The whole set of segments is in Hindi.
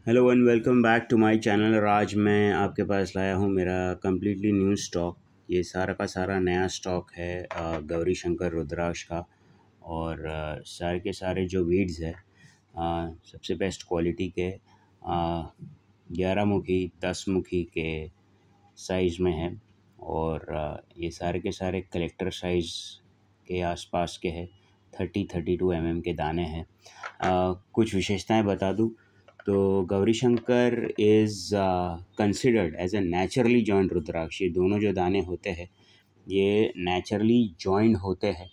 Hello and welcome back to my channel. और आज मैं आपके पास लाया हूँ मेरा कम्प्लीटली न्यू स्टॉक। ये सारा का सारा नया स्टॉक है गौरी शंकर रुद्राक्ष का। और सारे के सारे जो वीड्स है सबसे बेस्ट क्वालिटी के 11 मुखी 10 मुखी के साइज़ में है। और ये सारे के सारे कलेक्टर साइज़ के आसपास के है। 32 के दाने हैं। कुछ विशेषताएं बता दूं तो Gauri Shankar is considered as a naturally joint rudraksha. ये दोनों जो दाने होते हैं ये नेचुरली जॉइंट होते हैं।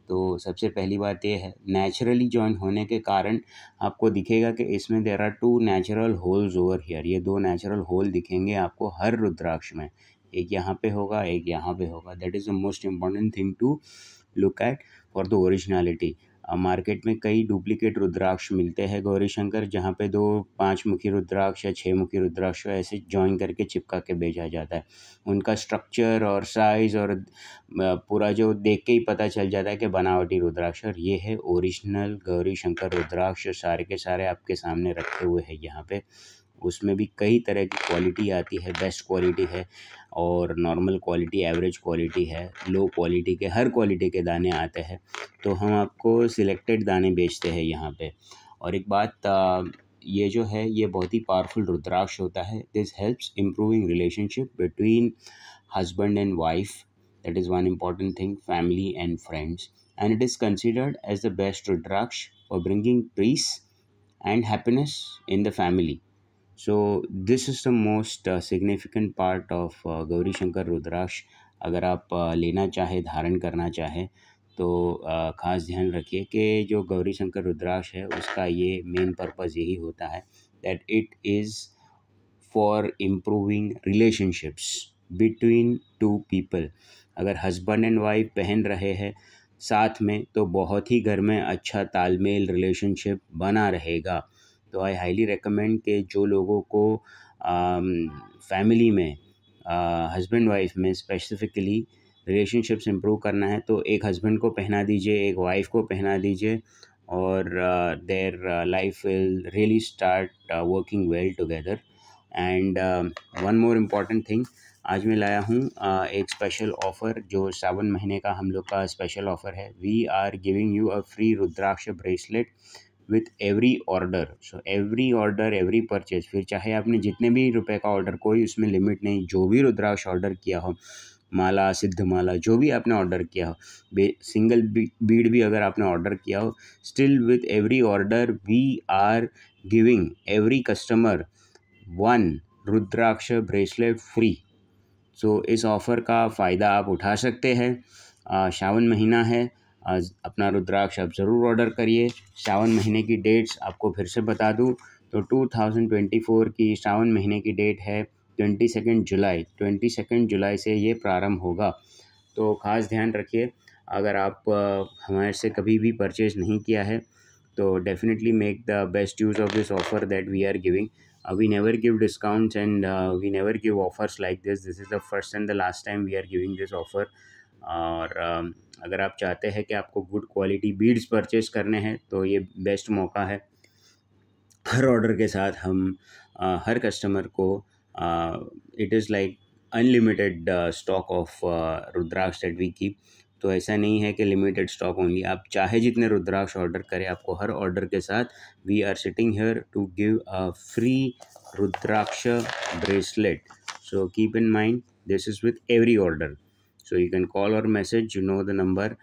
तो सबसे पहली बात ये है, नेचुरली जॉइंट होने के कारण आपको दिखेगा कि इसमें there are two natural holes over here. ये दो नेचुरल होल दिखेंगे आपको हर रुद्राक्ष में। एक यहाँ पे होगा, एक यहाँ पे होगा। That is the most important thing to look at for the originality. Market में कई डुप्लीकेट रुद्राक्ष मिलते हैं गौरी शंकर, जहाँ पे 5 मुखी रुद्राक्ष या 6 मुखी रुद्राक्ष ऐसे जॉइन करके चिपका के बेचा जाता है। उनका स्ट्रक्चर और साइज़ और पूरा जो देख के ही पता चल जाता है कि बनावटी रुद्राक्ष। और ये है ओरिजिनल गौरी शंकर रुद्राक्ष। सारे के सारे आपके सामने रखे हुए हैं यहाँ पे। उसमें भी कई तरह की क्वालिटी आती है। बेस्ट क्वालिटी है और नॉर्मल क्वालिटी, एवरेज क्वालिटी है, लो क्वालिटी के, हर क्वालिटी के दाने आते हैं। तो हम आपको सिलेक्टेड दाने बेचते हैं यहाँ पे। और एक बात, ये जो है ये बहुत ही पावरफुल रुद्राक्ष होता है। This helps improving relationship between husband and wife. That is one important thing, family and friends. And it is considered as the best rudraksha for bringing peace and happiness in the family. So this is the most significant part of Gauri Shankar rudraksha. अगर आप लेना चाहे, धारण करना चाहे तो ख़ास ध्यान रखिए कि जो गौरी शंकर रुद्राक्ष है उसका ये मेन पर्पज़ यही होता है that it is for improving relationships between two people. अगर हस्बैंड एंड वाइफ पहन रहे हैं साथ में तो बहुत ही घर में अच्छा तालमेल, रिलेशनशिप बना रहेगा। तो आई हाईली रिकमेंड कि जो लोगों को फैमिली में हस्बैंड वाइफ में स्पेसिफिकली रिलेशनशिप्स इम्प्रूव करना है तो एक हस्बैंड को पहना दीजिए, एक वाइफ को पहना दीजिए और their life will really start working well together. And one more important thing, आज मैं लाया हूँ एक स्पेशल ऑफ़र जो सावन महीने का हम लोग का स्पेशल ऑफ़र है। We are giving you a free rudraksha bracelet with every order. So every order, every purchase, फिर चाहे आपने जितने भी रुपए का ऑर्डर, कोई उसमें लिमिट नहीं, जो भी रुद्राक्ष ऑर्डर किया हो, माला, सिद्ध माला, जो भी आपने ऑर्डर किया हो, सिंगल बीड भी अगर आपने ऑर्डर किया हो, still with every order we are giving every customer 1 rudraksha bracelet free. So इस ऑफ़र का फ़ायदा आप उठा सकते हैं। सावन महीना है, अपना रुद्राक्ष आप ज़रूर ऑर्डर करिए। सावन महीने की डेट्स आपको फिर से बता दूं तो 2024 की सावन महीने की डेट है 22 जुलाई। 22 जुलाई से ये प्रारंभ होगा। तो ख़ास ध्यान रखिए, अगर आप हमारे से कभी भी परचेज़ नहीं किया है तो definitely make the best use of this offer that we are giving. We never give discounts and we never give offers like this. This is the first and the last time we are giving this offer. और अगर आप चाहते हैं कि आपको गुड क्वालिटी बीड्स परचेज करने हैं तो ये बेस्ट मौका है। हर ऑर्डर के साथ हम हर कस्टमर को it is like unlimited stock of rudraksha that we keep. तो ऐसा नहीं है कि लिमिटेड स्टॉक ओनली, आप चाहे जितने रुद्राक्ष ऑर्डर करें, आपको हर ऑर्डर के साथ we are sitting here to give a free rudraksha bracelet. So keep in mind this is with every order. So you can call or message, you know the number.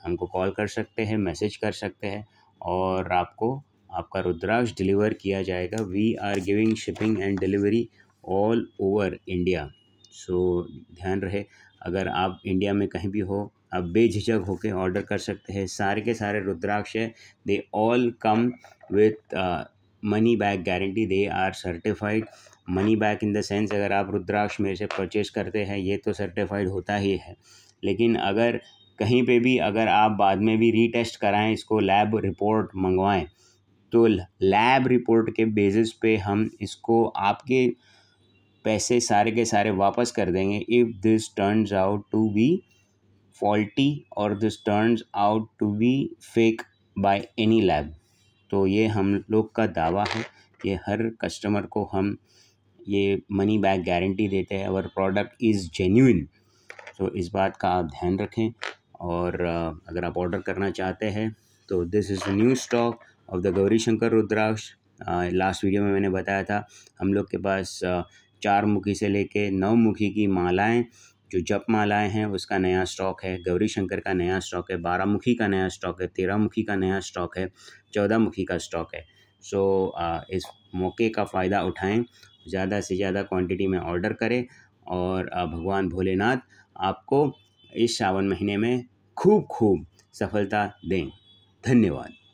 हमको कॉल कर सकते हैं, मैसेज कर सकते हैं और आपका रुद्राक्ष डिलीवर किया जाएगा। We are giving shipping and delivery all over India. So ध्यान रहे, अगर आप इंडिया में कहीं भी हो, आप बेझिझक होकर ऑर्डर कर सकते हैं। सारे के सारे रुद्राक्ष है, they all come with money back guarantee. They are certified. Money back in the sense, अगर आप रुद्राक्ष मेरे से परचेज करते हैं ये तो सर्टिफाइड होता ही है, लेकिन अगर कहीं पे भी अगर आप बाद में भी रीटेस्ट कराएं, इसको लैब रिपोर्ट मंगवाएं, तो लैब रिपोर्ट के बेसिस पे हम इसको आपके पैसे सारे के सारे वापस कर देंगे if this turns out to be faulty or this turns out to be fake by any lab. तो ये हम लोग का दावा है ये हर कस्टमर को हम ये मनी बैक गारंटी देते हैं, और प्रोडक्ट इज़ जेन्युइन। तो इस बात का आप ध्यान रखें। और अगर आप ऑर्डर करना चाहते हैं तो this is new stock of the Gauri Shankar rudraksha. Last video में मैंने बताया था हम लोग के पास 4 मुखी से लेके 9 मुखी की मालाएं, जो जप मालाएं हैं उसका नया स्टॉक है, गौरी शंकर का नया स्टॉक है, 12 मुखी का नया स्टॉक है, 13 मुखी का नया स्टॉक है, 14 मुखी का स्टॉक है। सो इस मौके का फ़ायदा उठाएं, ज़्यादा से ज़्यादा क्वांटिटी में ऑर्डर करें, और भगवान भोलेनाथ आपको इस सावन महीने में खूब खूब सफलता दें। धन्यवाद।